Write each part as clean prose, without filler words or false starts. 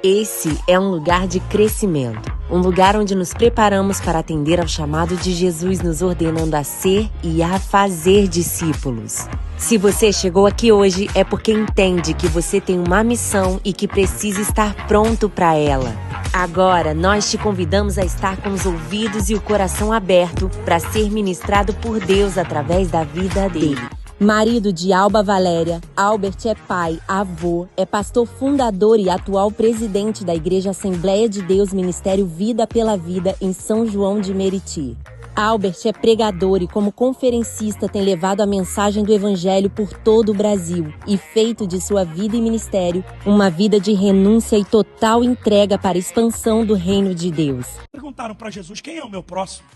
Esse é um lugar de crescimento, um lugar onde nos preparamos para atender ao chamado de Jesus, nos ordenando a ser e a fazer discípulos. Se você chegou aqui hoje, é porque entende que você tem uma missão e que precisa estar pronto para ela. Agora, nós te convidamos a estar com os ouvidos e o coração aberto para ser ministrado por Deus através da vida dele. Marido de Alba Valéria, Albert é pai, avô, é pastor fundador e atual presidente da Igreja Assembleia de Deus Ministério Vida pela Vida em São João de Meriti. Albert é pregador e como conferencista tem levado a mensagem do Evangelho por todo o Brasil e feito de sua vida e ministério uma vida de renúncia e total entrega para a expansão do reino de Deus. Perguntaram para Jesus quem é o meu próximo,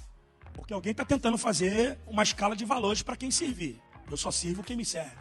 porque alguém está tentando fazer uma escala de valores para quem servir. Eu só sirvo quem me serve.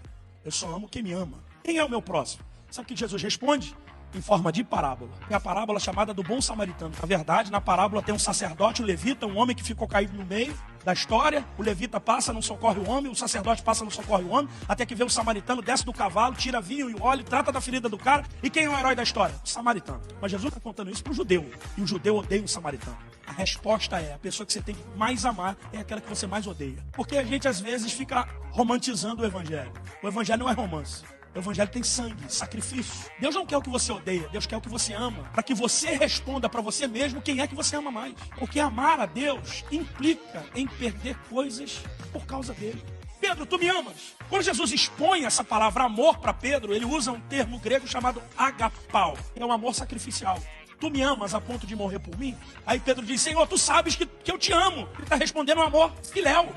Eu só amo quem me ama. Quem é o meu próximo? Sabe o que Jesus responde? Em forma de parábola. É a parábola chamada do bom samaritano. Na verdade, na parábola tem um sacerdote, um levita, um homem que ficou caído no meio da história. O levita passa, não socorre o homem. O sacerdote passa, não socorre o homem. Até que vem o samaritano, desce do cavalo, tira vinho e óleo, trata da ferida do cara. E quem é o herói da história? O samaritano. Mas Jesus está contando isso para o judeu. E o judeu odeia o samaritano. A resposta é, a pessoa que você tem que mais amar é aquela que você mais odeia. Porque a gente às vezes fica romantizando o evangelho. O evangelho não é romance. O evangelho tem sangue, sacrifício. Deus não quer o que você odeia, Deus quer o que você ama. Para que você responda para você mesmo quem é que você ama mais. Porque amar a Deus implica em perder coisas por causa dele. Pedro, tu me amas? Quando Jesus expõe essa palavra amor para Pedro, ele usa um termo grego chamado agapau. É um amor sacrificial. Tu me amas a ponto de morrer por mim? Aí Pedro diz, Senhor, tu sabes que eu te amo. Ele está respondendo um amor filéu.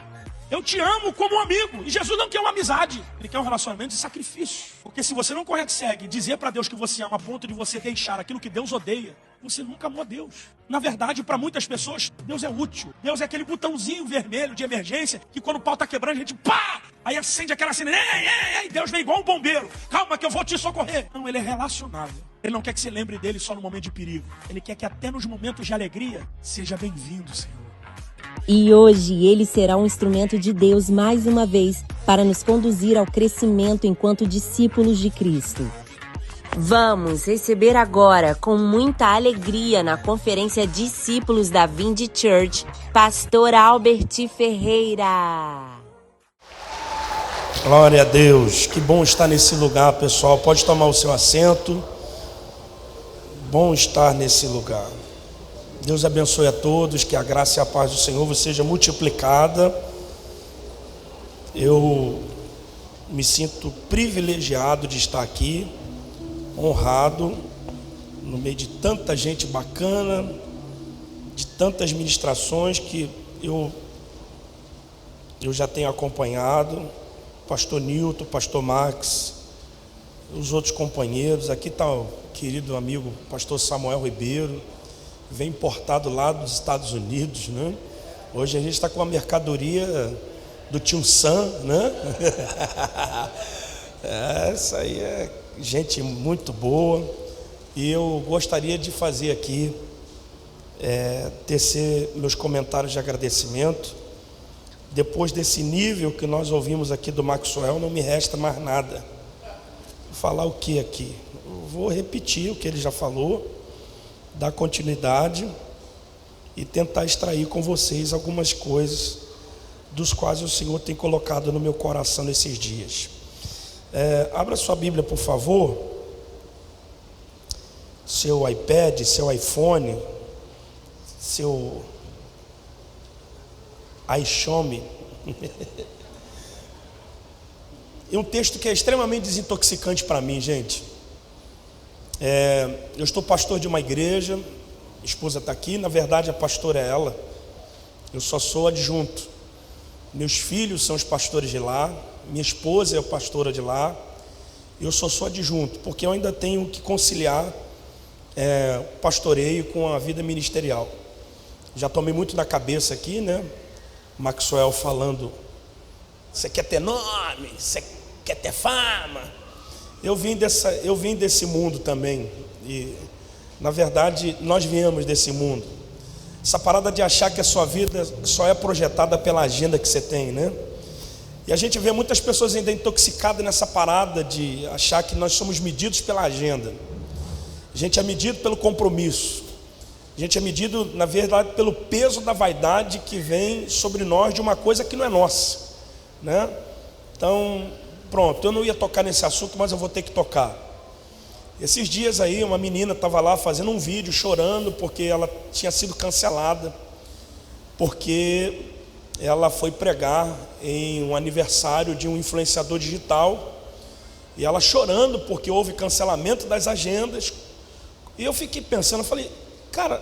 Eu te amo como um amigo. E Jesus não quer uma amizade. Ele quer um relacionamento de sacrifício. Porque se você não consegue dizer para Deus que você ama a ponto de você deixar aquilo que Deus odeia, você nunca amou a Deus. Na verdade, para muitas pessoas, Deus é útil. Deus é aquele botãozinho vermelho de emergência que quando o pau está quebrando, a gente pá! Aí acende aquela cena. E Deus vem igual um bombeiro. Calma que eu vou te socorrer. Não, ele é relacionável. Ele não quer que você lembre dele só no momento de perigo. Ele quer que até nos momentos de alegria, seja bem-vindo, Senhor. E hoje ele será um instrumento de Deus mais uma vez para nos conduzir ao crescimento enquanto discípulos de Cristo. Vamos receber agora, com muita alegria, na conferência Discípulos da Vindy Church, Pastor Albert Ferreira. Glória a Deus, que bom estar nesse lugar, pessoal. Pode tomar o seu assento. Bom estar nesse lugar. Deus abençoe a todos, que a graça e a paz do Senhor vos seja multiplicada. Eu me sinto privilegiado de estar aqui, honrado, no meio de tanta gente bacana, de tantas ministrações que eu já tenho acompanhado, pastor Nilton, pastor Max, os outros companheiros. Aqui está o querido amigo pastor Samuel Ribeiro, vem importado lá dos Estados Unidos, né? Hoje a gente está com a mercadoria do Tio Sam, né? Essa aí é gente muito boa. E eu gostaria de fazer aqui, tecer meus comentários de agradecimento. Depois desse nível que nós ouvimos aqui do Maxwell, não me resta mais nada. Vou falar o que aqui? Eu vou repetir o que ele já falou, dar continuidade e tentar extrair com vocês algumas coisas dos quais o Senhor tem colocado no meu coração nesses dias. Abra sua Bíblia, por favor, seu iPad, seu iPhone, seu iShome. É um texto que é extremamente desintoxicante para mim, gente. Eu estou pastor de uma igreja, minha esposa está aqui, na verdade a pastora é ela, eu só sou adjunto. Meus filhos são os pastores de lá, minha esposa é a pastora de lá, eu só sou adjunto, porque eu ainda tenho que conciliar o pastoreio com a vida ministerial. Já tomei muito na cabeça aqui, né? Maxwell falando, você quer ter nome, você quer ter fama. Eu vim desse mundo também, e na verdade nós viemos desse mundo. Essa parada de achar que a sua vida só é projetada pela agenda que você tem, né? E a gente vê muitas pessoas ainda intoxicadas nessa parada de achar que nós somos medidos pela agenda. A gente é medido pelo compromisso. A gente é medido, na verdade, pelo peso da vaidade que vem sobre nós de uma coisa que não é nossa, né? Então, pronto, eu não ia tocar nesse assunto, mas eu vou ter que tocar. Esses dias aí, uma menina estava lá fazendo um vídeo chorando porque ela tinha sido cancelada, porque ela foi pregar em um aniversário de um influenciador digital, e ela chorando porque houve cancelamento das agendas. E eu fiquei pensando, eu falei, cara,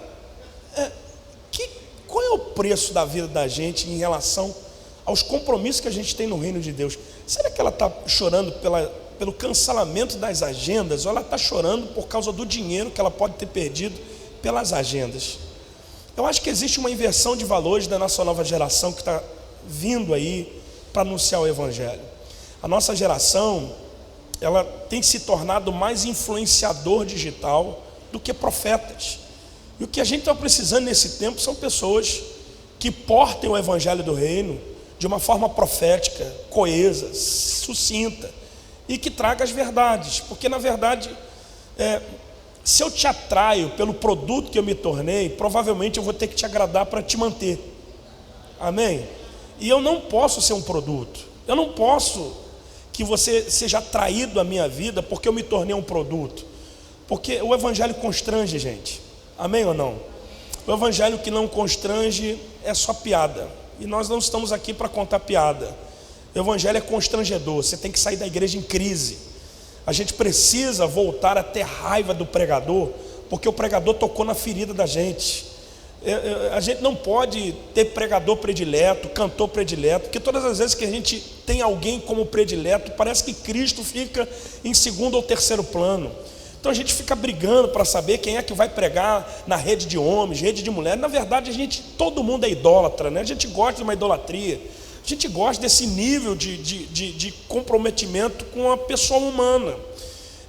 qual é o preço da vida da gente em relação aos compromissos que a gente tem no reino de Deus? Será que ela está chorando pelo cancelamento das agendas, ou ela está chorando por causa do dinheiro que ela pode ter perdido pelas agendas? Eu acho que existe uma inversão de valores da nossa nova geração que está vindo aí para anunciar o Evangelho. A nossa geração, ela tem se tornado mais influenciador digital do que profetas. E o que a gente está precisando nesse tempo são pessoas que portem o Evangelho do Reino de uma forma profética, coesa, sucinta, e que traga as verdades. Porque na verdade, se eu te atraio pelo produto que eu me tornei, provavelmente eu vou ter que te agradar para te manter. Amém? E eu não posso ser um produto. Eu não posso que você seja atraído à minha vida porque eu me tornei um produto. Porque o Evangelho constrange, gente. Amém ou não? O Evangelho que não constrange é só piada. E nós não estamos aqui para contar piada. O Evangelho é constrangedor. Você tem que sair da igreja em crise. A gente precisa voltar a ter raiva do pregador, porque o pregador tocou na ferida da gente. A gente não pode ter pregador predileto, cantor predileto, porque todas as vezes que a gente tem alguém como predileto, parece que Cristo fica em segundo ou terceiro plano. Então a gente fica brigando para saber quem é que vai pregar na rede de homens, rede de mulheres. Na verdade, todo mundo é idólatra, né? A gente gosta de uma idolatria. A gente gosta desse nível de comprometimento com a pessoa humana.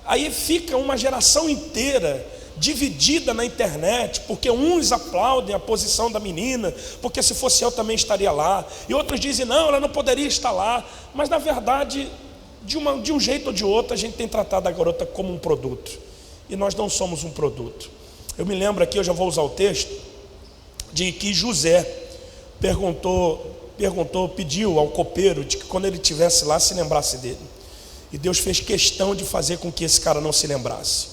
Aí fica uma geração inteira dividida na internet, porque uns aplaudem a posição da menina, porque se fosse eu também estaria lá, e outros dizem, não, ela não poderia estar lá. Mas na verdade, de um jeito ou de outro, a gente tem tratado a garota como um produto, e nós não somos um produto. Eu me lembro aqui, eu já vou usar o texto, de que José pediu ao copeiro de que quando ele estivesse lá, se lembrasse dele. E Deus fez questão de fazer com que esse cara não se lembrasse,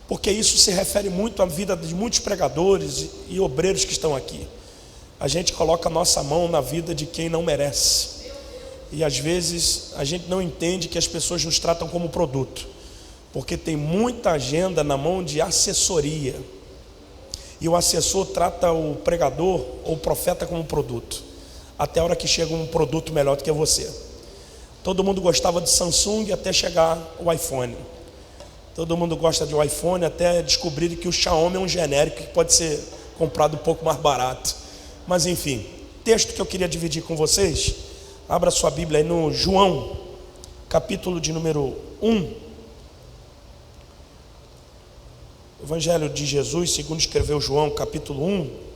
porque isso se refere muito à vida de muitos pregadores e obreiros que estão aqui. A gente coloca a nossa mão na vida de quem não merece, e às vezes a gente não entende que as pessoas nos tratam como produto, porque tem muita agenda na mão de assessoria, e o assessor trata o pregador ou o profeta como produto, até a hora que chega um produto melhor do que você. Todo mundo gostava de Samsung até chegar o iPhone. Todo mundo gosta de um iPhone até descobrir que o Xiaomi é um genérico que pode ser comprado um pouco mais barato. Mas enfim, texto que eu queria dividir com vocês. Abra sua Bíblia aí no João, capítulo de número 1. Evangelho de Jesus, segundo escreveu João, capítulo 1.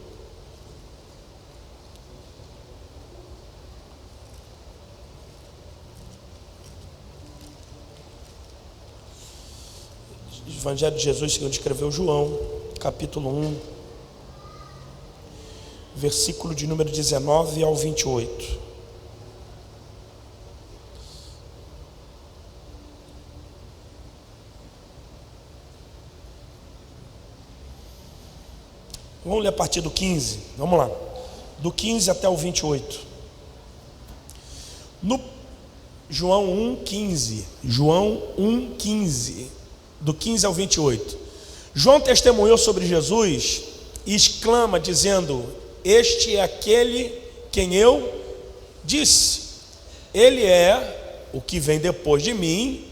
Evangelho de Jesus, segundo escreveu João, capítulo 1, versículo de número 19 ao 28. Vamos ler a partir do 15, vamos lá, do 15 até o 28. No João 1,15, João 1,15, do 15 ao 28. João testemunhou sobre Jesus e exclama dizendo: este é aquele quem eu disse, ele é o que vem depois de mim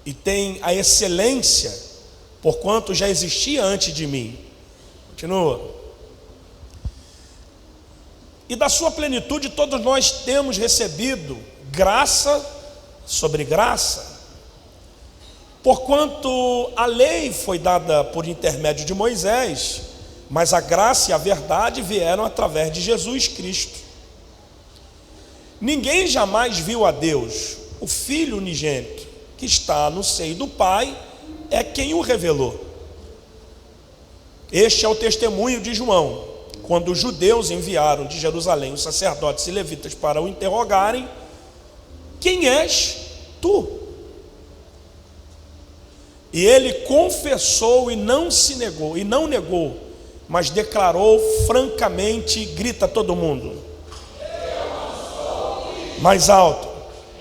e tem a excelência, porquanto já existia antes de mim. Continua. E da sua plenitude todos nós temos recebido graça sobre graça. Porquanto a lei foi dada por intermédio de Moisés, mas a graça e a verdade vieram através de Jesus Cristo. Ninguém jamais viu a Deus. O Filho unigênito que está no seio do Pai é quem o revelou. Este é o testemunho de João, quando os judeus enviaram de Jerusalém os sacerdotes e levitas para o interrogarem: quem és tu? E ele confessou e não negou, mas declarou francamente. Grita todo mundo: eu não sou Cristo. Mais alto.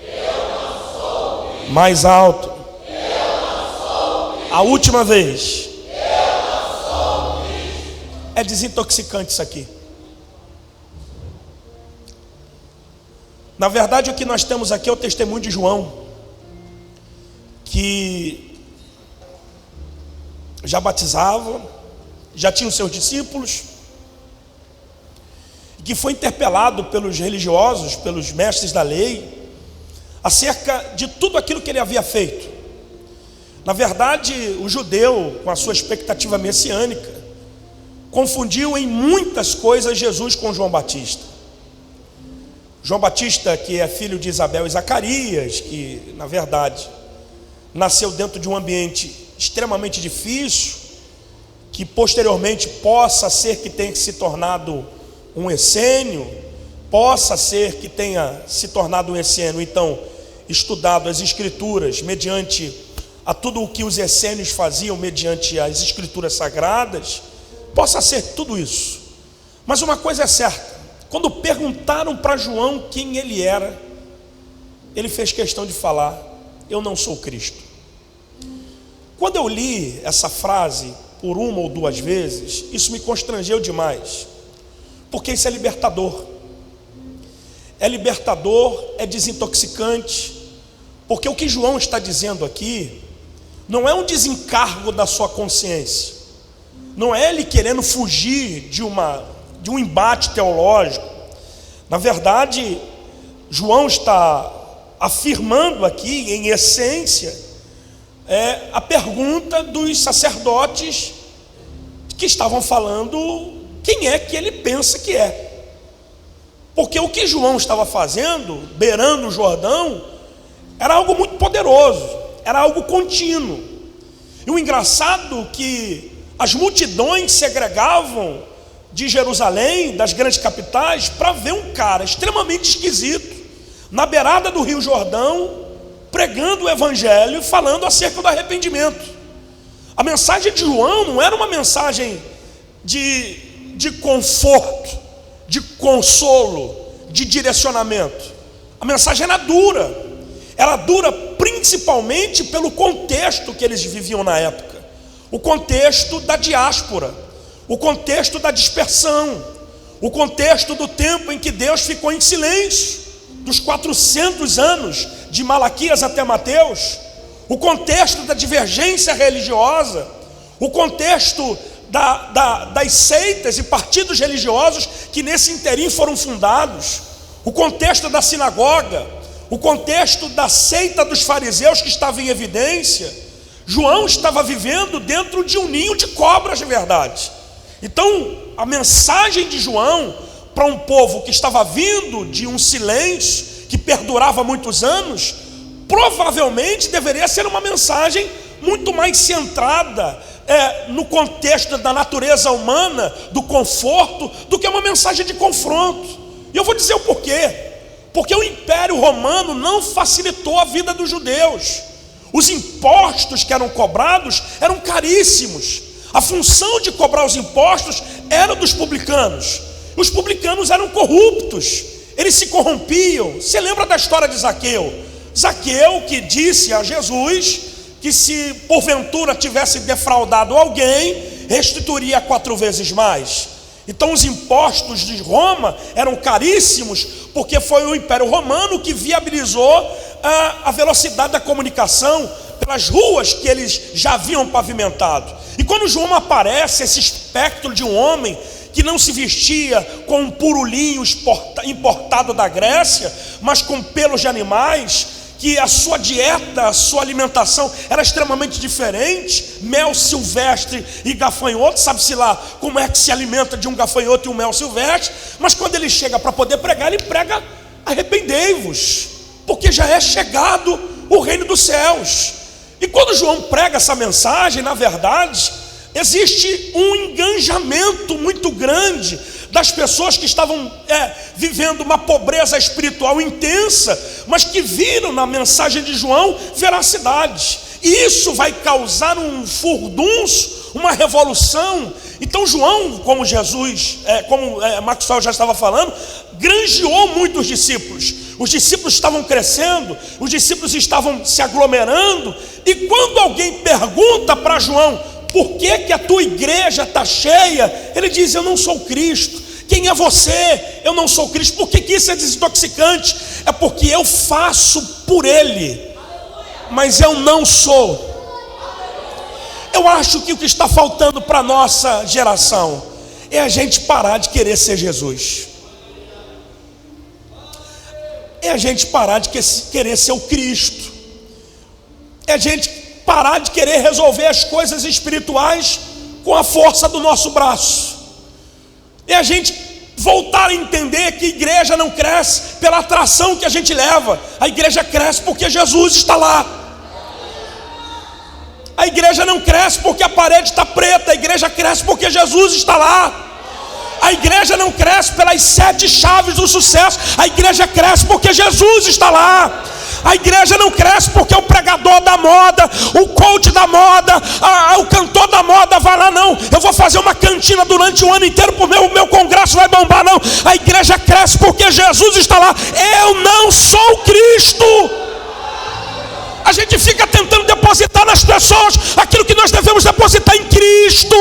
Eu não sou Cristo. Mais alto. Eu não sou Cristo. A última vez. É desintoxicante isso aqui. Na verdade, o que nós temos aqui é o testemunho de João, que já batizava, já tinha os seus discípulos, que foi interpelado pelos religiosos, pelos mestres da lei, acerca de tudo aquilo que ele havia feito. Na verdade, o judeu, com a sua expectativa messiânica, confundiu em muitas coisas Jesus com João Batista. João Batista, que é filho de Isabel e Zacarias, que na verdade nasceu dentro de um ambiente extremamente difícil, que posteriormente possa ser que tenha se tornado um essênio, possa ser que tenha se tornado um essênio, então estudado as escrituras mediante a tudo o que os essênios faziam mediante as escrituras sagradas, possa ser tudo isso. Mas uma coisa é certa: quando perguntaram para João quem ele era, ele fez questão de falar: eu não sou Cristo. Quando eu li essa frase por uma ou duas vezes, isso me constrangeu demais, porque isso é libertador. É libertador, é desintoxicante, porque o que João está dizendo aqui não é um desencargo da sua consciência, não é ele querendo fugir de um embate teológico. Na verdade, João está afirmando aqui, em essência, a pergunta dos sacerdotes que estavam falando quem é que ele pensa que é. Porque o que João estava fazendo, beirando o Jordão, era algo muito poderoso, era algo contínuo. E o engraçado é que as multidões segregavam de Jerusalém, das grandes capitais, para ver um cara extremamente esquisito, na beirada do Rio Jordão, pregando o evangelho, falando acerca do arrependimento. A mensagem de João não era uma mensagem de conforto, de consolo, de direcionamento. A mensagem era dura principalmente pelo contexto que eles viviam na época. O contexto da diáspora, o contexto da dispersão, o contexto do tempo em que Deus ficou em silêncio, dos 400 anos de Malaquias até Mateus, o contexto da divergência religiosa, o contexto das seitas e partidos religiosos que nesse interim foram fundados, o contexto da sinagoga, o contexto da seita dos fariseus que estava em evidência. João estava vivendo dentro de um ninho de cobras de verdade. Então, a mensagem de João para um povo que estava vindo de um silêncio que perdurava muitos anos, provavelmente deveria ser uma mensagem muito mais centrada no contexto da natureza humana, do conforto, do que uma mensagem de confronto. E eu vou dizer o porquê. Porque o Império Romano não facilitou a vida dos judeus. Os impostos que eram cobrados eram caríssimos. A função de cobrar os impostos era dos publicanos. Os publicanos eram corruptos, eles se corrompiam. Você lembra da história de Zaqueu? Zaqueu que disse a Jesus que se porventura tivesse defraudado alguém, restituiria 4 vezes mais. Então os impostos de Roma eram caríssimos, porque foi o Império Romano que viabilizou a velocidade da comunicação pelas ruas que eles já haviam pavimentado. E quando João aparece, esse espectro de um homem que não se vestia com um puro linho importado da Grécia, mas com pelos de animais, que a sua dieta, a sua alimentação era extremamente diferente, mel silvestre e gafanhoto, sabe-se lá como é que se alimenta de um gafanhoto e um mel silvestre, mas quando ele chega para poder pregar, ele prega: arrependei-vos, porque já é chegado o reino dos céus. E quando João prega essa mensagem, na verdade, existe um engajamento muito grande das pessoas que estavam vivendo uma pobreza espiritual intensa, mas que viram na mensagem de João veracidade. E isso vai causar um furdunço, uma revolução. Então João, como Jesus, como Maxwell já estava falando, granjeou muitos discípulos. Os discípulos estavam crescendo, os discípulos estavam se aglomerando. E quando alguém pergunta para João: por que a tua igreja está cheia? Ele diz: eu não sou Cristo. Quem é você? Eu não sou Cristo. Por que isso é desintoxicante? É porque eu faço por Ele, mas eu não sou. Eu acho que o que está faltando para a nossa geração é a gente parar de querer ser Jesus. É a gente parar de querer ser o Cristo. É a gente parar de querer resolver as coisas espirituais com a força do nosso braço. É a gente voltar a entender que a igreja não cresce pela atração que a gente leva. A igreja cresce porque Jesus está lá. A igreja não cresce porque a parede está preta. A igreja cresce porque Jesus está lá. A igreja não cresce pelas 7 chaves do sucesso. A igreja cresce porque Jesus está lá. A igreja não cresce porque o pregador da moda, o coach da moda, o cantor da moda vai lá. Não, eu vou fazer uma cantina durante o ano inteiro, o meu congresso vai bombar. Não, a igreja cresce porque Jesus está lá. Eu não sou Cristo. A gente fica tentando depositar nas pessoas aquilo que nós devemos depositar em Cristo.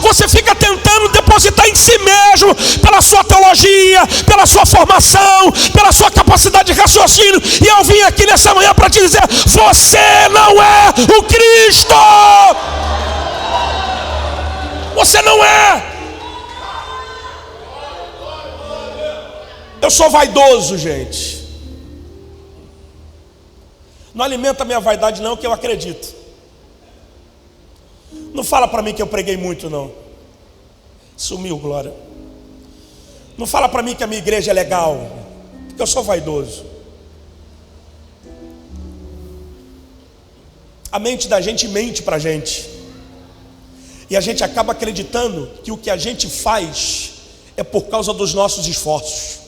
Você fica tentando depositar em si mesmo, pela sua teologia, pela sua formação, pela sua capacidade de raciocínio. E eu vim aqui nessa manhã para te dizer: você não é o Cristo. Você não é. Eu sou vaidoso, gente. Não alimenta a minha vaidade não, que eu acredito. Não fala para mim que eu preguei muito não. Sumiu, glória. Não fala para mim que a minha igreja é legal, porque eu sou vaidoso. A mente da gente mente para a gente. E a gente acaba acreditando que o que a gente faz é por causa dos nossos esforços.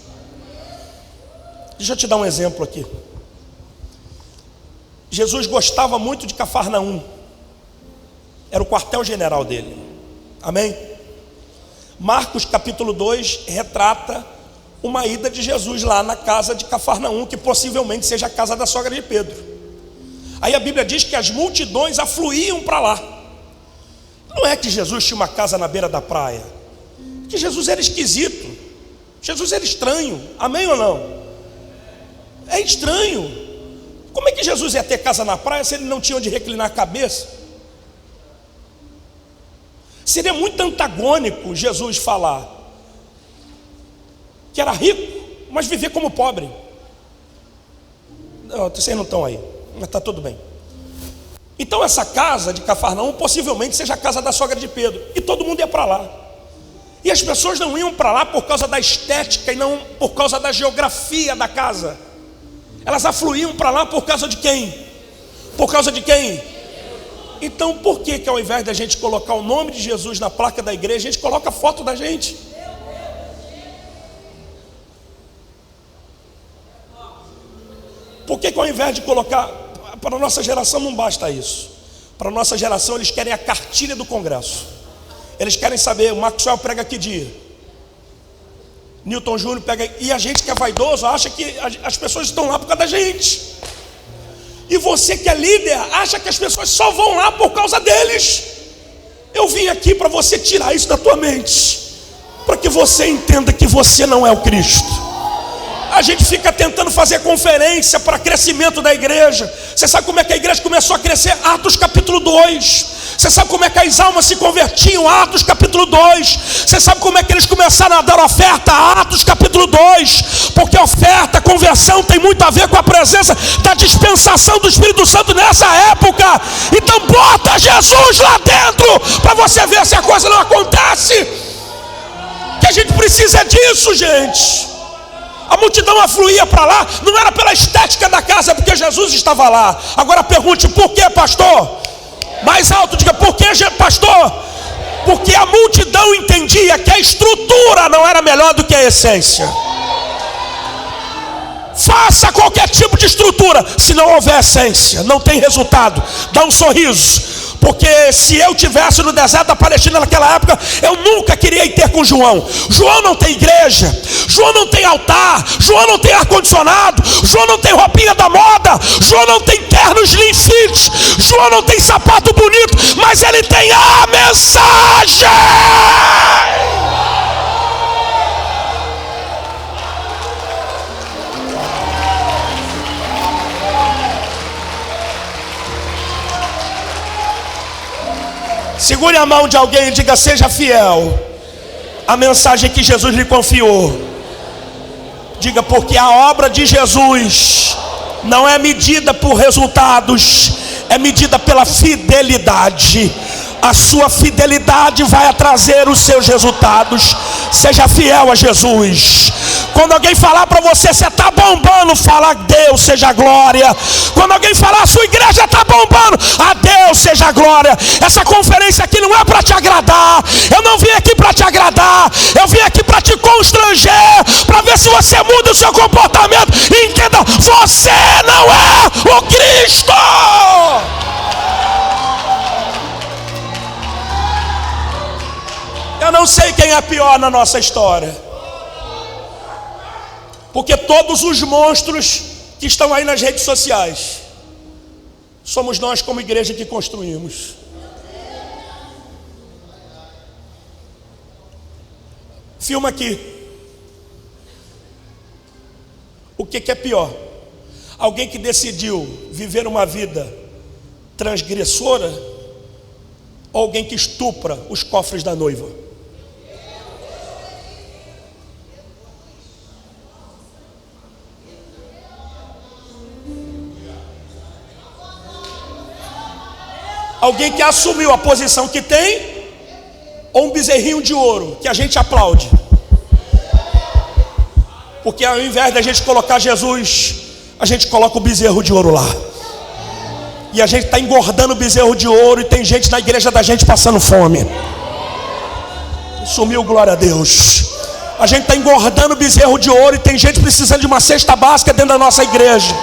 Deixa eu te dar um exemplo aqui. Jesus gostava muito de Cafarnaum. Era o quartel-general dele. Amém? Marcos capítulo 2 retrata uma ida de Jesus lá na casa de Cafarnaum, que possivelmente seja a casa da sogra de Pedro. Aí a Bíblia diz que as multidões afluíam para lá. Não é que Jesus tinha uma casa na beira da praia, que Jesus era esquisito, Jesus era estranho. Amém ou não? É estranho. Como é que Jesus ia ter casa na praia se ele não tinha onde reclinar a cabeça? Seria muito antagônico Jesus falar que era rico, mas viver como pobre. Não, vocês não estão aí, mas está tudo bem. Então essa casa de Cafarnaum possivelmente seja a casa da sogra de Pedro. E todo mundo ia para lá. E as pessoas não iam para lá por causa da estética e não por causa da geografia da casa. Elas afluíam para lá por causa de quem? Por causa de quem? Então por que ao invés da gente colocar o nome de Jesus na placa da igreja, a gente coloca a foto da gente? Por que ao invés de colocar... Para a nossa geração não basta isso. Para a nossa geração eles querem a cartilha do congresso. Eles querem saber, o Maxwell prega que dia, Newton Júnior pega. E a gente que é vaidoso acha que as pessoas estão lá por causa da gente. E você que é líder acha que as pessoas só vão lá por causa deles. Eu vim aqui para você tirar isso da tua mente, para que você entenda que você não é o Cristo. A gente fica tentando fazer conferência para crescimento da igreja. Você sabe como é que a igreja começou a crescer? Atos capítulo 2. Você sabe como é que as almas se convertiam? Atos capítulo 2. Você sabe como é que eles começaram a dar oferta? Atos capítulo 2. Porque oferta, conversão tem muito a ver com a presença da dispensação do Espírito Santo nessa época. Então bota Jesus lá dentro para você ver se a coisa não acontece. Que a gente precisa disso, gente. A multidão afluía para lá, não era pela estética da casa, porque Jesus estava lá. Agora pergunte, por que, pastor? Mais alto, diga, por que, pastor? Porque a multidão entendia que a estrutura não era melhor do que a essência. Faça qualquer tipo de estrutura, se não houver essência, não tem resultado. Dá um sorriso. Porque se eu tivesse no deserto da Palestina naquela época, eu nunca queria ir ter com João. João não tem igreja, João não tem altar, João não tem ar-condicionado, João não tem roupinha da moda, João não tem terno slim fit, João não tem sapato bonito, mas ele tem a mensagem. Segure a mão de alguém e diga: seja fiel à mensagem que Jesus lhe confiou. Diga: porque a obra de Jesus não é medida por resultados, é medida pela fidelidade. A sua fidelidade vai trazer os seus resultados. Seja fiel a Jesus. Quando alguém falar para você: você está bombando, fala: a Deus seja a glória. Quando alguém falar: a sua igreja está bombando, a Deus seja a glória. Essa conferência aqui não é para te agradar. Eu não vim aqui para te agradar. Eu vim aqui para te constranger, para ver se você muda o seu comportamento. E entenda: você não é o Cristo. Eu não sei quem é pior na nossa história, porque todos os monstros que estão aí nas redes sociais somos nós como igreja que construímos. Filma aqui. O que é pior? Alguém que decidiu viver uma vida transgressora, ou alguém que estupra os cofres da noiva? Alguém que assumiu a posição que tem, ou um bezerrinho de ouro que a gente aplaude? Porque ao invés da gente colocar Jesus, a gente coloca o bezerro de ouro lá. E a gente está engordando o bezerro de ouro, e tem gente na igreja da gente passando fome. Sumiu, glória a Deus. A gente está engordando o bezerro de ouro, e tem gente precisando de uma cesta básica dentro da nossa igreja.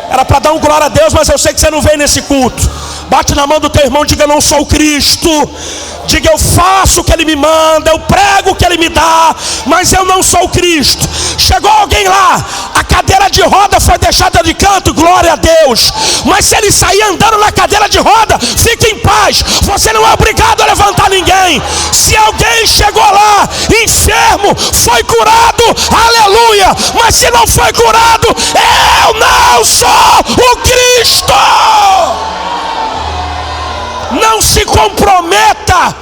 Era para dar um glória a Deus, mas eu sei que você não veio nesse culto. Bate na mão do teu irmão e diga: não sou o Cristo. Diga: eu faço o que Ele me manda, eu prego o que Ele me dá, mas eu não sou o Cristo. Chegou alguém lá, a cadeira de roda foi deixada de canto, glória a Deus. Mas se ele sair andando na cadeira de roda, fique em paz. Você não é obrigado a levantar ninguém. Se alguém chegou lá enfermo, foi curado, aleluia. Mas se não foi curado, eu não sou o Cristo. Não se comprometa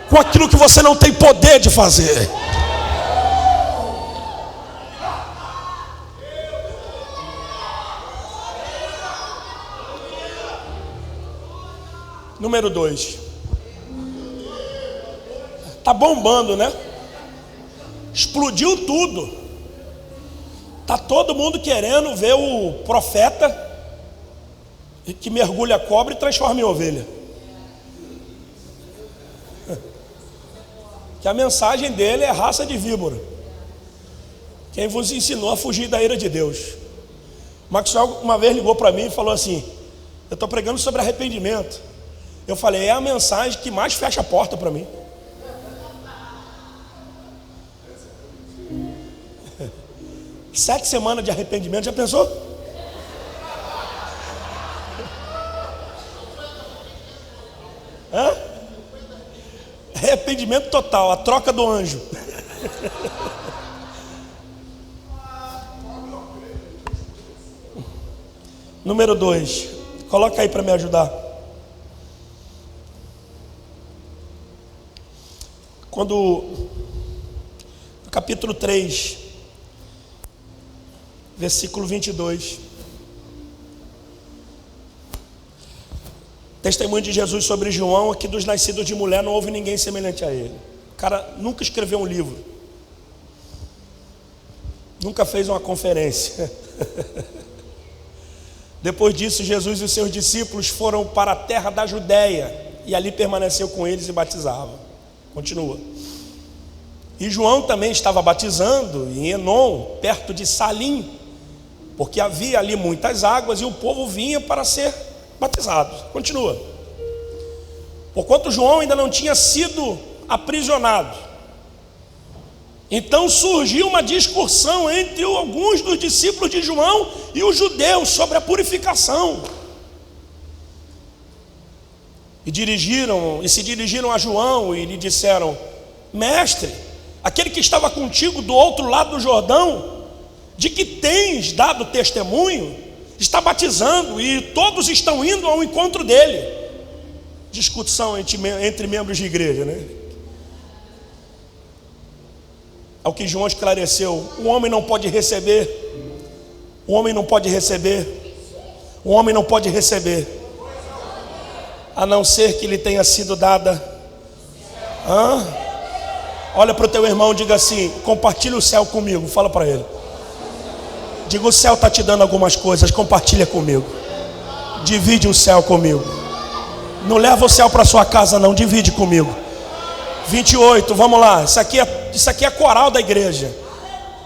com aquilo que você não tem poder de fazer. Número 2. Tá bombando, né? Explodiu tudo. Tá todo mundo querendo ver o profeta que mergulha a cobra e transforma em ovelha. Que a mensagem dele é raça de víbora. Quem vos ensinou a fugir da ira de Deus? Maxwell uma vez ligou para mim e falou assim: eu estou pregando sobre arrependimento. Eu falei: é a mensagem que mais fecha a porta para mim. Sete semanas de arrependimento, já pensou? Hã? Arrependimento total, a troca do anjo. Número 2. Coloca aí para me ajudar. Quando no capítulo 3, versículo 22, testemunho de Jesus sobre João: aqui dos nascidos de mulher não houve ninguém semelhante a ele. O cara nunca escreveu um livro, nunca fez uma conferência. Depois disso, Jesus e os seus discípulos foram para a terra da Judéia, e ali permaneceu com eles e batizava. Continua. E João também estava batizando em Enom, perto de Salim, porque havia ali muitas águas e o povo vinha para ser batizado. Continua. Porquanto João ainda não tinha sido aprisionado. Então surgiu uma discussão entre alguns dos discípulos de João e os judeus sobre a purificação. E se dirigiram a João e lhe disseram: Mestre, aquele que estava contigo do outro lado do Jordão, de que tens dado testemunho, está batizando e todos estão indo ao encontro dele. Discussão entre membros de igreja, né? Ao que João esclareceu: o homem não pode receber, o homem não pode receber, o homem não pode receber, a não ser que lhe tenha sido dada. Olha para o teu irmão e diga assim: compartilha o céu comigo. Fala para ele. Diga: o céu está te dando algumas coisas, compartilha comigo. Divide o céu comigo. Não leva o céu para sua casa não, divide comigo. 28, vamos lá. Isso aqui é a coral da igreja.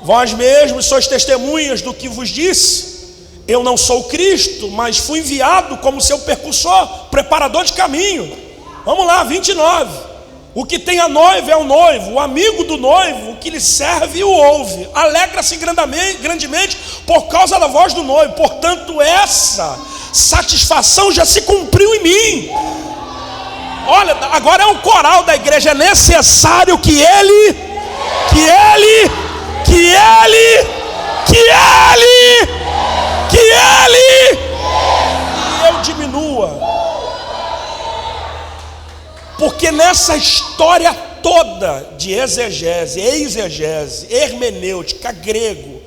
Vós mesmos sois testemunhas do que vos disse. Eu não sou Cristo, mas fui enviado como seu percussor, preparador de caminho. Vamos lá, 29. O que tem a noiva é o noivo, o amigo do noivo, o que lhe serve o ouve. Alegra-se grandemente por causa da voz do noivo. Portanto, essa satisfação já se cumpriu em mim. Olha, agora é um coral da igreja. É necessário que ele e eu diminua. Porque nessa história toda de exegese, hermenêutica, grego,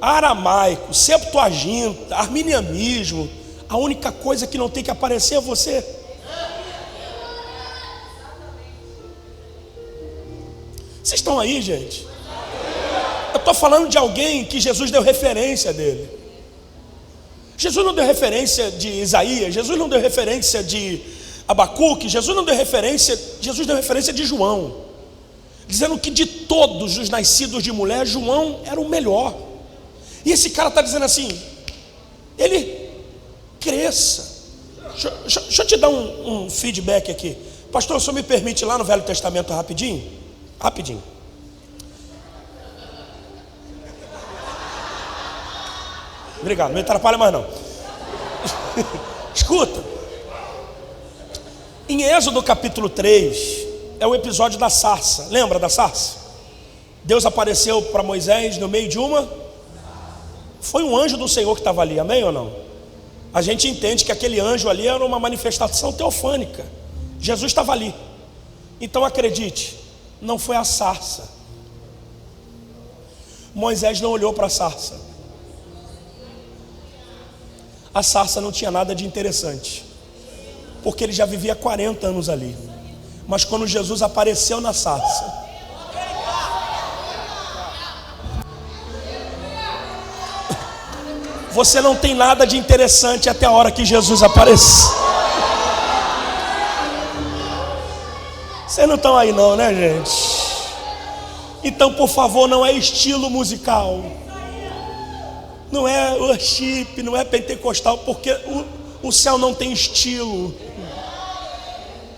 aramaico, septuaginta, arminianismo, a única coisa que não tem que aparecer é você. Vocês estão aí, gente? Eu estou falando de alguém que Jesus deu referência dele. Jesus não deu referência de Isaías, Jesus não deu referência de Abacuque, Jesus deu referência de João, dizendo que de todos os nascidos de mulher, João era o melhor. E esse cara está dizendo assim: ele cresça. Deixa eu te dar um feedback aqui. Pastor, o senhor me permite ir lá no Velho Testamento rapidinho? Rapidinho. Obrigado, não me atrapalha mais não. Escuta. Em Êxodo capítulo 3 é o episódio da sarça. Lembra da sarça? Deus apareceu para Moisés no meio de uma. Foi um anjo do Senhor que estava ali, amém ou não? A gente entende que aquele anjo ali era uma manifestação teofânica. Jesus estava ali. Então acredite, não foi a sarça. Moisés não olhou para a sarça. A sarça não tinha nada de interessante, porque ele já vivia 40 anos ali. Mas quando Jesus apareceu na sarça, você não tem nada de interessante até a hora que Jesus aparece. Vocês não estão aí não, né, gente? Então, por favor, não é estilo musical, não é worship, não é pentecostal, porque o céu não tem estilo.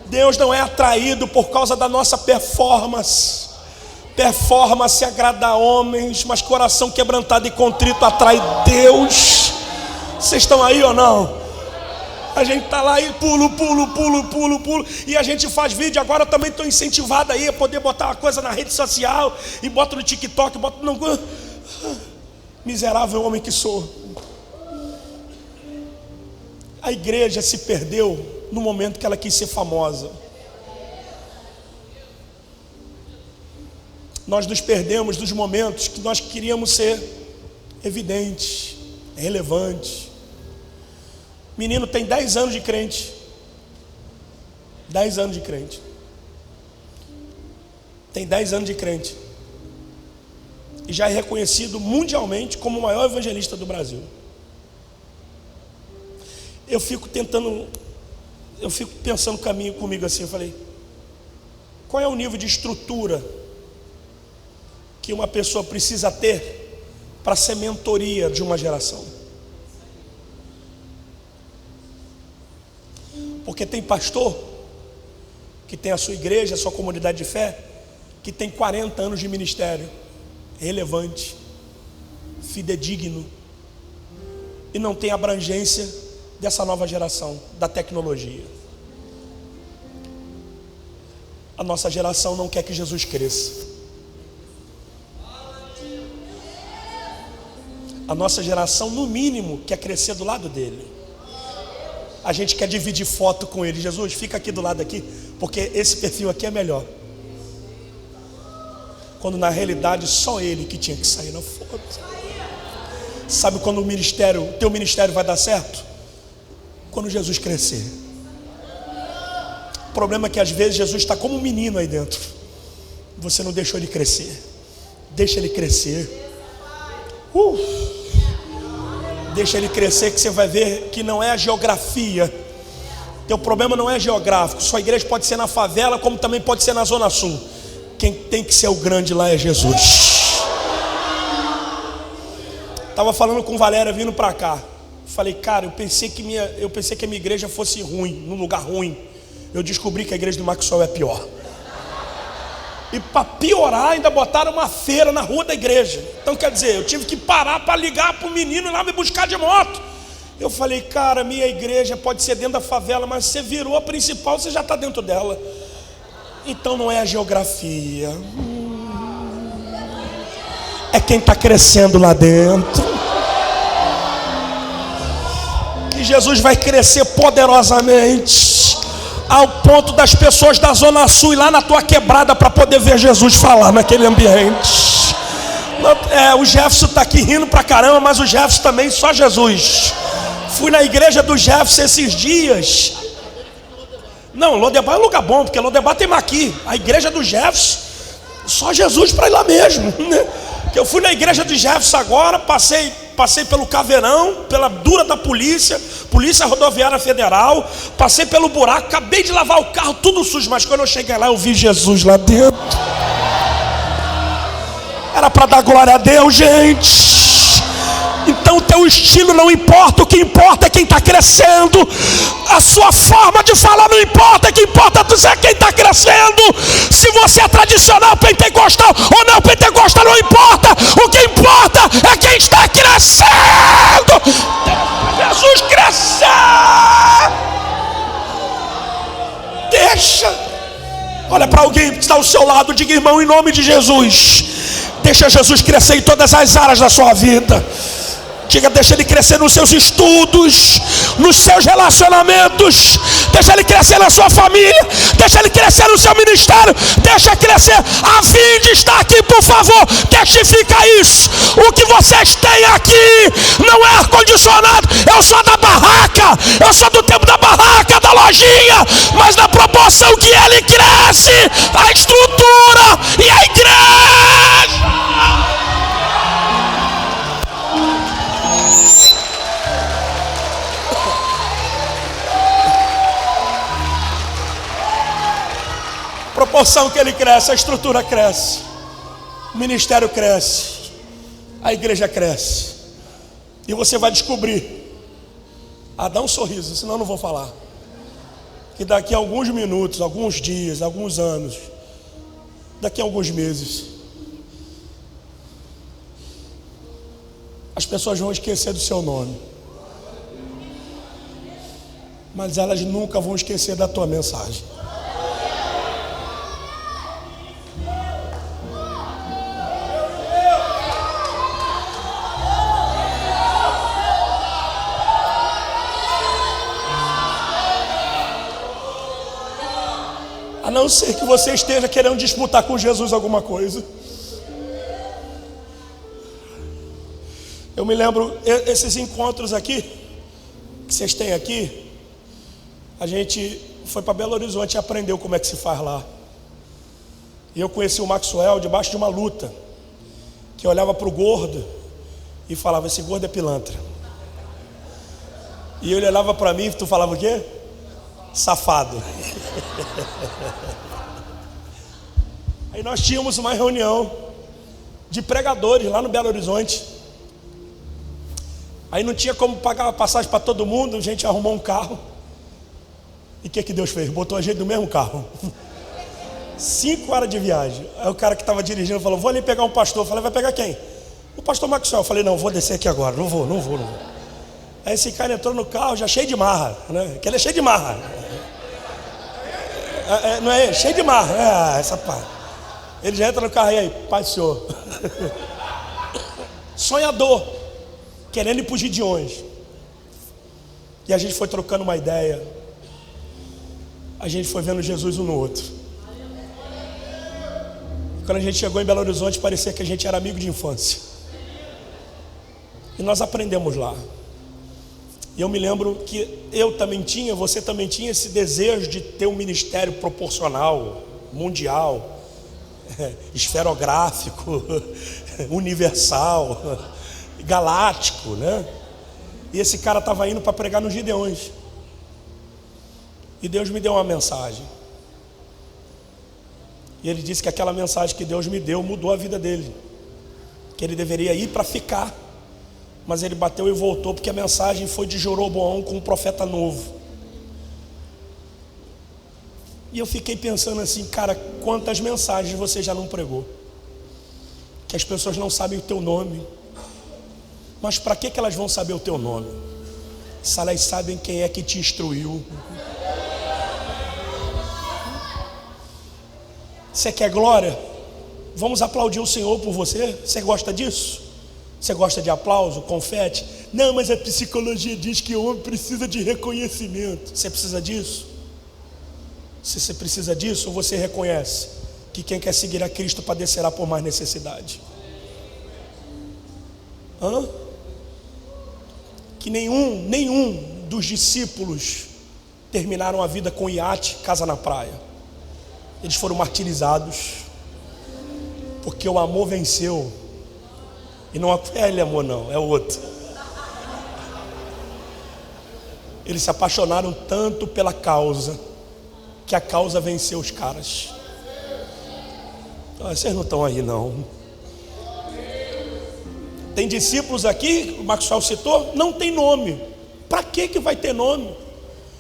Deus não é atraído por causa da nossa performance. Performance agrada a homens, mas coração quebrantado e contrito atrai Deus. Vocês estão aí ou não? A gente está lá e pulo. E a gente faz vídeo. Agora eu também estou incentivado aí a poder botar uma coisa na rede social. E boto no TikTok, boto no... Miserável homem que sou. A igreja se perdeu no momento que ela quis ser famosa. Nós nos perdemos dos momentos que nós queríamos ser evidentes, relevantes. Menino tem 10 anos de crente. 10 anos de crente. Tem 10 anos de crente. E já é reconhecido mundialmente como o maior evangelista do Brasil. Eu fico pensando comigo assim, eu falei: Qual é o nível de estrutura que uma pessoa precisa ter para ser mentoria de uma geração? Porque tem pastor que tem a sua igreja, a sua comunidade de fé, que tem 40 anos de ministério, relevante, fidedigno, e não tem abrangência dessa nova geração, da tecnologia. A nossa geração não quer que Jesus cresça. A nossa geração, no mínimo, quer crescer do lado dele. A gente quer dividir foto com ele. Jesus, fica aqui do lado aqui, porque esse perfil aqui é melhor. Quando na realidade só ele que tinha que sair na foto. Sabe quando o teu ministério vai dar certo? Quando Jesus crescer. O problema é que às vezes Jesus está como um menino aí dentro. Você não deixou ele crescer. Deixa ele crescer. Deixa ele crescer, que você vai ver que não é a geografia. Teu problema não é geográfico. Sua igreja pode ser na favela, como também pode ser na Zona Sul. Quem tem que ser o grande lá é Jesus. Estava falando com Valéria vindo para cá. Falei, cara, eu pensei que a minha igreja fosse ruim, num lugar ruim. Eu descobri que a igreja do Maxwell é pior. E para piorar, ainda botaram uma feira na rua da igreja. Então quer dizer, eu tive que parar para ligar para o menino lá me buscar de moto. Eu falei, cara, minha igreja pode ser dentro da favela, mas você virou a principal, você já está dentro dela. Então não é a geografia, é quem está crescendo lá dentro. Que Jesus vai crescer poderosamente, ao ponto das pessoas da Zona Sul ir lá na tua quebrada para poder ver Jesus falar naquele ambiente. O Jefferson está aqui rindo pra caramba, mas o Jefferson também, só Jesus. Fui na igreja do Jefferson esses dias. Não, Lodebar é um lugar bom, porque Lodebar tem maqui. A igreja do Jefferson, só Jesus para ir lá mesmo, né? Eu fui na igreja do Jefferson agora, passei pelo caveirão, pela dura da Polícia Rodoviária Federal, passei pelo buraco, acabei de lavar o carro, tudo sujo, mas quando eu cheguei lá eu vi Jesus lá dentro. Era para dar glória a Deus, gente. Então o teu estilo não importa, o que importa é quem está crescendo. A sua forma de falar não importa, o que importa é quem está crescendo. Se você é tradicional, pentecostal ou não pentecostal, não importa. O que importa é quem está crescendo. Jesus crescer. Deixa. Olha para alguém que está ao seu lado, diga, irmão, em nome de Jesus, deixa Jesus crescer em todas as áreas da sua vida. Diga, deixa ele crescer nos seus estudos, nos seus relacionamentos, deixa ele crescer na sua família, deixa ele crescer no seu ministério, deixa crescer. A fim de estar aqui, por favor, testifica isso. O que vocês têm aqui não é ar-condicionado. Eu sou da barraca, eu sou do tempo da barraca, da lojinha, mas na proporção que ele cresce, a estrutura e a igreja. Proporção que ele cresce, a estrutura cresce, o ministério cresce, a igreja cresce. E você vai descobrir, dá um sorriso, senão eu não vou falar, que daqui a alguns minutos, alguns dias, alguns anos, daqui a alguns meses, as pessoas vão esquecer do seu nome, mas elas nunca vão esquecer da tua mensagem. A não ser que você esteja querendo disputar com Jesus alguma coisa. Eu me lembro, esses encontros aqui, que vocês têm aqui, a gente foi para Belo Horizonte e aprendeu como é que se faz lá. E eu conheci o Maxwell debaixo de uma luta, que eu olhava para o gordo e falava, esse gordo é pilantra. E ele olhava para mim e tu falava o quê? Safado. Aí nós tínhamos uma reunião de pregadores lá no Belo Horizonte. Aí não tinha como pagar a passagem para todo mundo, a gente arrumou um carro. E o que Deus fez? Botou a gente no mesmo carro. 5 horas de viagem. Aí o cara que estava dirigindo falou: vou ali pegar um pastor. Eu falei: vai pegar quem? O pastor Maxwell. Eu falei: não, vou descer aqui agora, não vou. Aí esse cara entrou no carro já cheio de marra, né? Que ele é cheio de marra. Não é? Cheio de marra. Essa pá. Ele já entra no carro e aí: pai do senhor. Sonhador, querendo ir para os Gideões. E a gente foi trocando uma ideia. A gente foi vendo Jesus um no outro. Quando a gente chegou em Belo Horizonte, parecia que a gente era amigo de infância. E nós aprendemos lá. E eu me lembro que eu também tinha, você também tinha esse desejo de ter um ministério proporcional, mundial, esferográfico, universal, galáctico, né? E esse cara estava indo para pregar nos Gideões. E Deus me deu uma mensagem. E ele disse que aquela mensagem que Deus me deu mudou a vida dele. Que ele deveria ir para ficar. Mas ele bateu e voltou, porque a mensagem foi de Jeroboão com um profeta novo. E eu fiquei pensando assim: cara, quantas mensagens você já não pregou? Que as pessoas não sabem o teu nome. Mas para que elas vão saber o teu nome? Se elas sabem quem é que te instruiu. Você quer glória? Vamos aplaudir o Senhor por você? Você gosta disso? Você gosta de aplauso, confete? Não, mas a psicologia diz que o homem precisa de reconhecimento. Você precisa disso? Se você precisa disso, você reconhece que quem quer seguir a Cristo padecerá por mais necessidade. Que nenhum dos discípulos terminaram a vida com iate, casa na praia. Eles foram martirizados, porque o amor venceu. E não é aquele amor não, é o outro. Eles se apaixonaram tanto pela causa, que a causa venceu os caras. Vocês não estão aí não. Tem discípulos aqui, o Maxwell citou, não tem nome. Para que vai ter nome?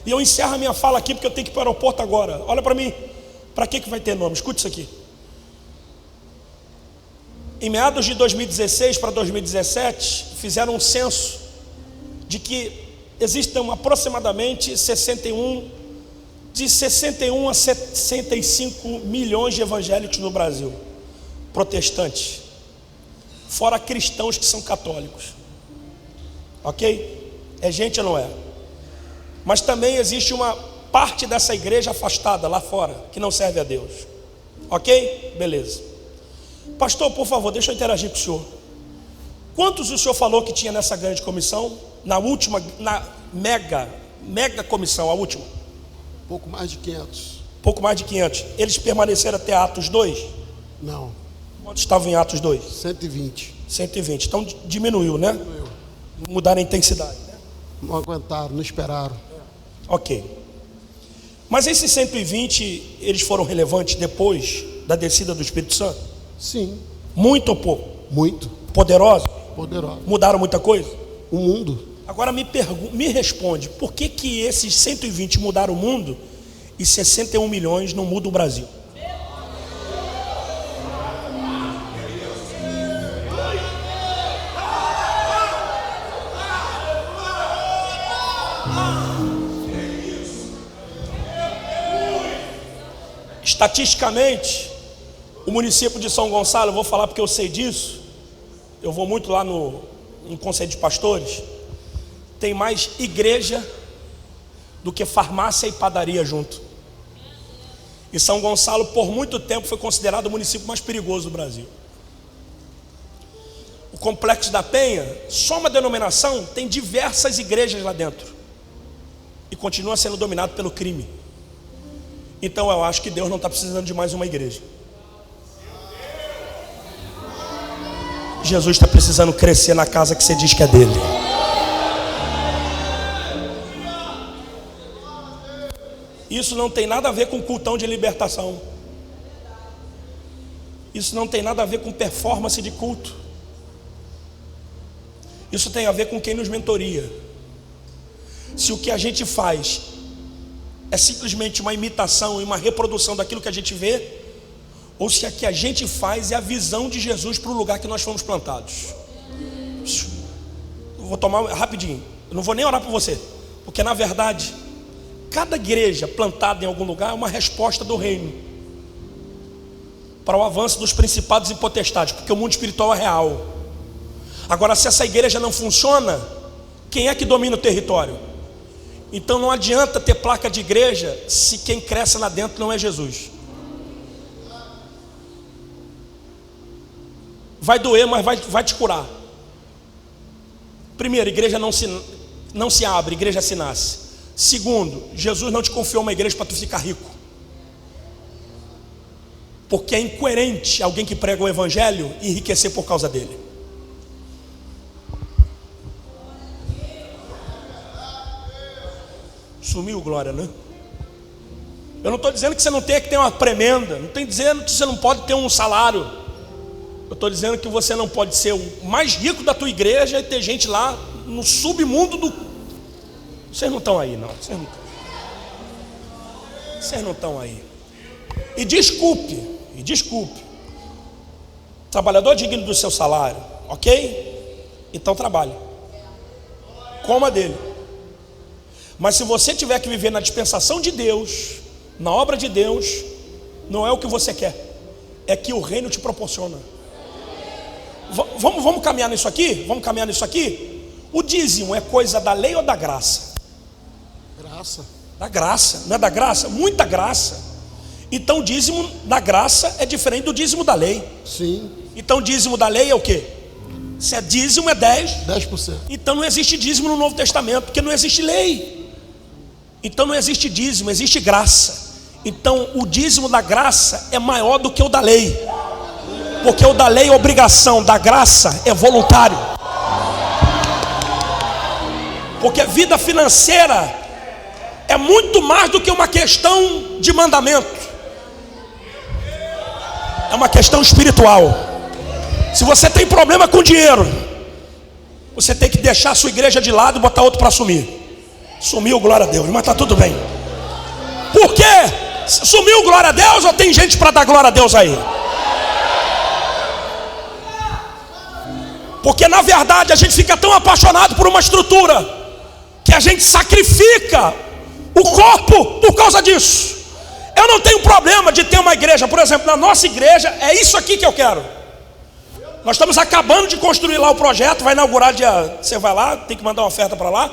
E eu encerro a minha fala aqui, porque eu tenho que ir para o aeroporto agora. Olha para mim. Para que vai ter nome? Escute isso aqui. Em meados de 2016 para 2017, fizeram um censo de que existem aproximadamente 61 a 65 milhões de evangélicos no Brasil, protestantes, fora cristãos que são católicos. Ok? É gente ou não é? Mas também existe uma parte dessa igreja afastada lá fora, que não serve a Deus. Ok? Beleza. Pastor, por favor, deixa eu interagir com o senhor. Quantos o senhor falou que tinha nessa grande comissão? Na última, na mega comissão, a última? Pouco mais de 500. Pouco mais de 500. Eles permaneceram até Atos 2? Não. Quantos estavam em Atos 2? 120. 120. Então diminuiu, né? Diminuiu. Mudaram a intensidade, né? Não aguentaram, não esperaram. Ok. Mas esses 120, eles foram relevantes depois da descida do Espírito Santo? Sim. Muito ou pouco? Muito. Poderosos? Poderosos. Mudaram muita coisa? O mundo. Agora me responde, por que esses 120 mudaram o mundo e 61 milhões não mudam o Brasil? Estatisticamente, o município de São Gonçalo, eu vou falar porque eu sei disso, eu vou muito lá no Conselho de Pastores, tem mais igreja do que farmácia e padaria junto. E São Gonçalo, por muito tempo, foi considerado o município mais perigoso do Brasil. O Complexo da Penha, só uma denominação, tem diversas igrejas lá dentro. E continua sendo dominado pelo crime. Então eu acho que Deus não está precisando de mais uma igreja. Jesus está precisando crescer na casa que você diz que é dele. Isso não tem nada a ver com cultão de libertação. Isso não tem nada a ver com performance de culto. Isso tem a ver com quem nos mentoria. Se o que a gente faz é simplesmente uma imitação e uma reprodução daquilo que a gente vê, ou se o que a gente faz é a visão de Jesus para o lugar que nós fomos plantados. Eu vou tomar rapidinho, eu não vou nem orar por você, porque na verdade cada igreja plantada em algum lugar é uma resposta do reino para o avanço dos principados e potestades, porque o mundo espiritual é real. Agora, se essa igreja não funciona, quem é que domina o território? Então não adianta ter placa de igreja se quem cresce lá dentro não é Jesus. Vai doer, mas vai te curar. Primeiro, igreja não se abre, igreja se nasce. Segundo, Jesus não te confiou uma igreja para tu ficar rico. Porque é incoerente alguém que prega o evangelho enriquecer por causa dele. Sumiu, glória, né? Eu não estou dizendo que você não tenha que ter uma tremenda. Não estou dizendo que você não pode ter um salário. Eu estou dizendo que você não pode ser o mais rico da tua igreja e ter gente lá no submundo do... Vocês não estão aí, não. Vocês não estão aí. E desculpe. Trabalhador digno do seu salário, ok? Então trabalhe. Coma dele. Mas se você tiver que viver na dispensação de Deus, na obra de Deus, não é o que você quer, é que o reino te proporciona. Vamos caminhar nisso aqui? Vamos caminhar nisso aqui? O dízimo é coisa da lei ou da graça? Graça. Da graça, não é da graça? Muita graça. Então o dízimo da graça é diferente do dízimo da lei. Sim. Então o dízimo da lei é o quê? Se é dízimo é 10%. Então não existe dízimo no Novo Testamento, porque não existe lei. Então não existe dízimo, existe graça. Então o dízimo da graça é maior do que o da lei, porque o da lei é obrigação, da graça é voluntário. Porque a vida financeira é muito mais do que uma questão de mandamento, é uma questão espiritual. Se você tem problema com dinheiro, você tem que deixar a sua igreja de lado e botar outro para assumir. Sumiu, glória a Deus, mas está tudo bem. Por quê? Sumiu, glória a Deus, ou tem gente para dar glória a Deus aí? Porque na verdade a gente fica tão apaixonado por uma estrutura que a gente sacrifica o corpo por causa disso. Eu não tenho problema de ter uma igreja, por exemplo, na nossa igreja é isso aqui que eu quero. Nós estamos acabando de construir lá o projeto, vai inaugurar dia... Você vai lá, tem que mandar uma oferta para lá.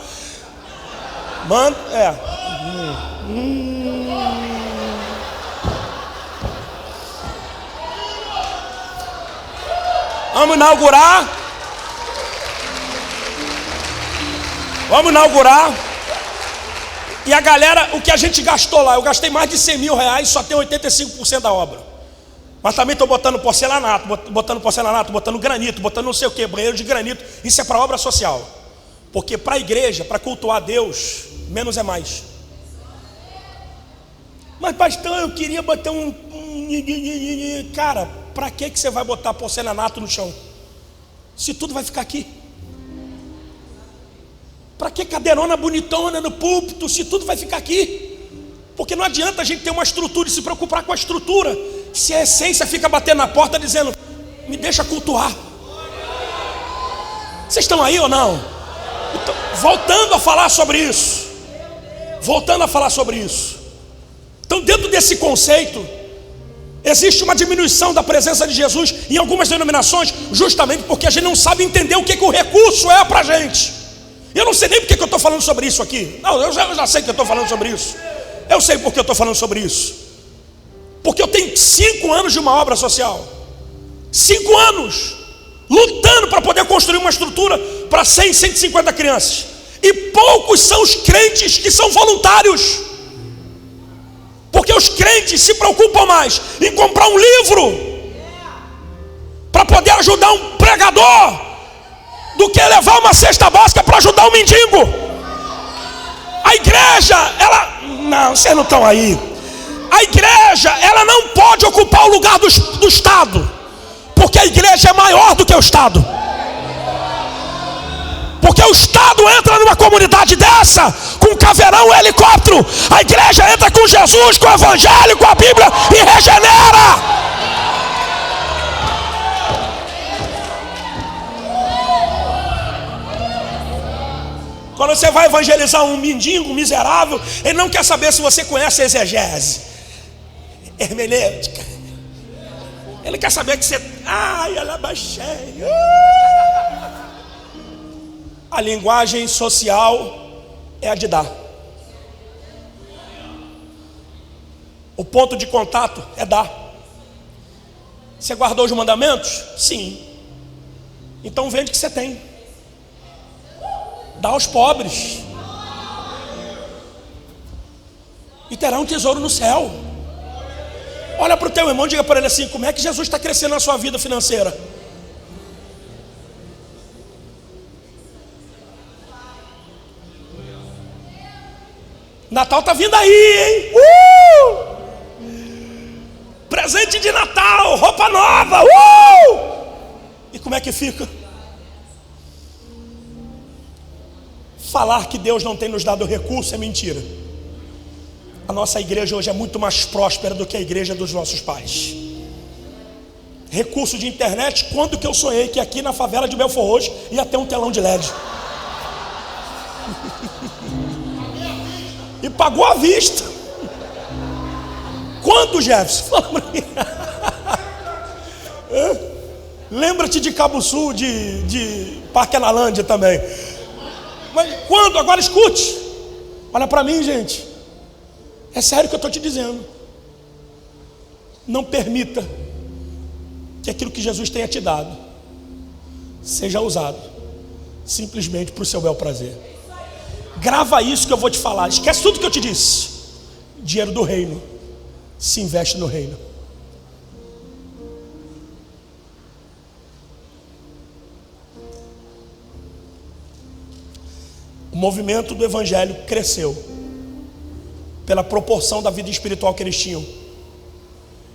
Manda, Vamos inaugurar. E a galera, o que a gente gastou lá, eu gastei mais de 100 mil reais, só tem 85% da obra. Mas também estou botando porcelanato, botando granito, botando não sei o que, banheiro de granito. Isso é para obra social. Porque para a igreja, para cultuar a Deus, menos é mais. Mas pastor, eu queria botar Cara, para que você vai botar porcelanato no chão? Se tudo vai ficar aqui. Para que cadeirona bonitona no púlpito, se tudo vai ficar aqui? Porque não adianta a gente ter uma estrutura e se preocupar com a estrutura, se a essência fica batendo na porta dizendo, me deixa cultuar. Vocês estão aí ou não? Então, voltando a falar sobre isso. Então, dentro desse conceito, existe uma diminuição da presença de Jesus em algumas denominações, justamente porque a gente não sabe entender o que o recurso é para a gente. Eu não sei nem porque que eu estou falando sobre isso aqui. Não, eu já sei que eu estou falando sobre isso. Eu sei porque eu estou falando sobre isso. Porque eu tenho 5 anos de uma obra social. 5 anos lutando para poder construir uma estrutura para 100, 150 crianças. E poucos são os crentes que são voluntários. Porque os crentes se preocupam mais em comprar um livro para poder ajudar um pregador do que levar uma cesta básica para ajudar um mendigo. A igreja, ela... Não, vocês não estão aí. A igreja, ela não pode ocupar o lugar do Estado, porque a igreja é maior do que o Estado. Porque o Estado entra numa comunidade dessa com caveirão e helicóptero. A igreja entra com Jesus, com o Evangelho, com a Bíblia e regenera. Quando você vai evangelizar um mendigo, um miserável, ele não quer saber se você conhece a exegese, hermenêutica. Ele quer saber que você... ela baixei. A linguagem social é a de dar. O ponto de contato é dar. Você guardou os mandamentos? Sim. Então vende o que você tem. Dá aos pobres. E terá um tesouro no céu. Olha para o teu irmão e diga para ele assim: como é que Jesus está crescendo na sua vida financeira? Natal está vindo aí, hein? Presente de Natal, roupa nova. E como é que fica? Falar que Deus não tem nos dado recurso é mentira. A nossa igreja hoje é muito mais próspera do que a igreja dos nossos pais. Recurso de internet, quando que eu sonhei que aqui na favela de Belfort Roxo ia ter um telão de LED? E pagou à vista. Quando, Jefferson? Fala pra mim. Lembra-te de Cabo Sul, de Parque Analândia também. Mas quando? Agora escute. Olha para mim, gente. É sério que eu estou te dizendo. Não permita que aquilo que Jesus tenha te dado seja usado simplesmente para o seu bel prazer. Grava isso que eu vou te falar. Esquece tudo que eu te disse. Dinheiro do reino se investe no reino. O movimento do evangelho cresceu pela proporção da vida espiritual que eles tinham.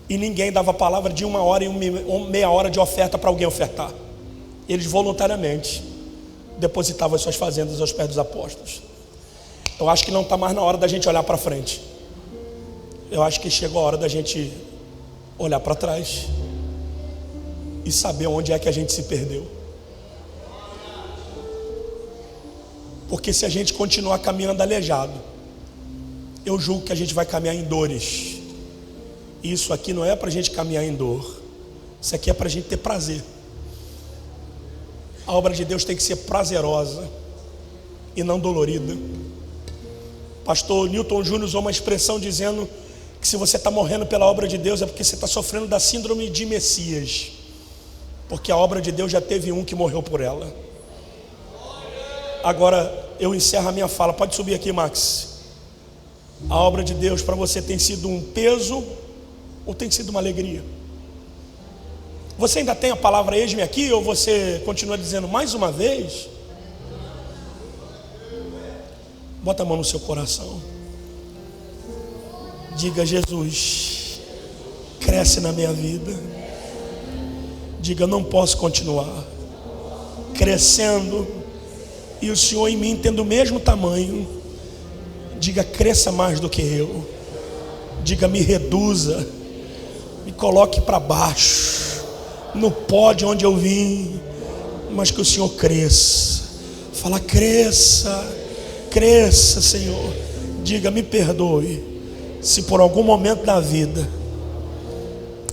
E ninguém dava palavra de 1 hora e meia hora de oferta para alguém ofertar. Eles voluntariamente depositavam as suas fazendas aos pés dos apóstolos. Eu acho que não está mais na hora da gente olhar para frente. Eu acho que chegou a hora da gente olhar para trás e saber onde é que a gente se perdeu. Porque se a gente continuar caminhando aleijado, eu julgo que a gente vai caminhar em dores. Isso aqui não é para a gente caminhar em dor. Isso aqui é para a gente ter prazer. A obra de Deus tem que ser prazerosa e não dolorida. Pastor Newton Júnior usou uma expressão dizendo que se você está morrendo pela obra de Deus é porque você está sofrendo da síndrome de Messias. Porque a obra de Deus já teve um que morreu por ela. Agora eu encerro a minha fala. Pode subir aqui, Max. A obra de Deus para você tem sido um peso ou tem sido uma alegria? Você ainda tem a palavra eis-me aqui, ou você continua dizendo mais uma vez? Bota a mão no seu coração. Diga: Jesus, cresce na minha vida. Diga: não posso continuar crescendo e o Senhor em mim tendo o mesmo tamanho. Diga: cresça mais do que eu. Diga: me reduza, me coloque para baixo, no pó de onde eu vim, mas que o Senhor cresça. Fala: cresça, cresça, Senhor. Diga: me perdoe se por algum momento da vida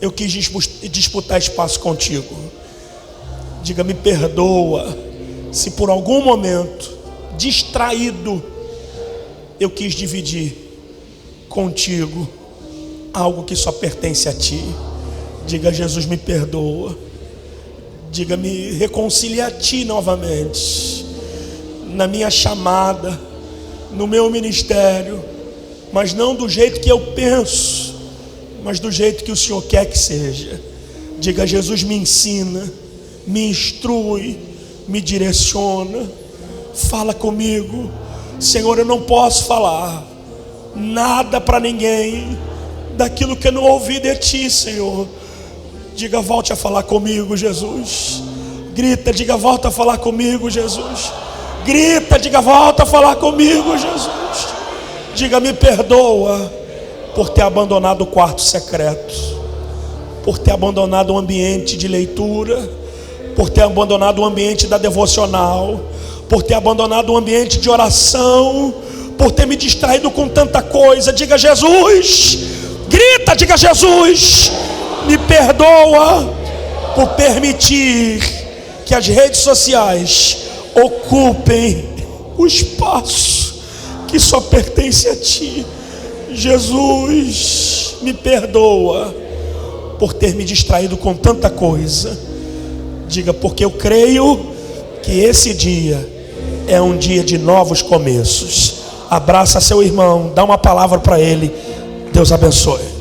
eu quis disputar espaço contigo. Diga: me perdoa se por algum momento distraído eu quis dividir contigo algo que só pertence a ti. Diga: Jesus, me perdoa. Diga: me reconcilia a ti novamente, na minha chamada, no meu ministério, mas não do jeito que eu penso, mas do jeito que o Senhor quer que seja. Diga: Jesus, me ensina, me instrui, me direciona, fala comigo. Senhor, eu não posso falar nada para ninguém, daquilo que eu não ouvi de ti, Senhor. Diga, volte a falar comigo, Jesus. Grita, diga, volta a falar comigo, Jesus. Grita, diga, volta a falar comigo, Jesus. Diga, me perdoa por ter abandonado o quarto secreto, por ter abandonado o ambiente de leitura, por ter abandonado o ambiente da devocional, por ter abandonado o ambiente de oração, por ter me distraído com tanta coisa. Diga, Jesus. Grita, diga, Jesus, me perdoa por permitir que as redes sociais ocupem o espaço que só pertence a ti. Jesus, me perdoa por ter me distraído com tanta coisa. Diga, porque eu creio que esse dia é um dia de novos começos. Abraça seu irmão, dá uma palavra para ele. Deus abençoe.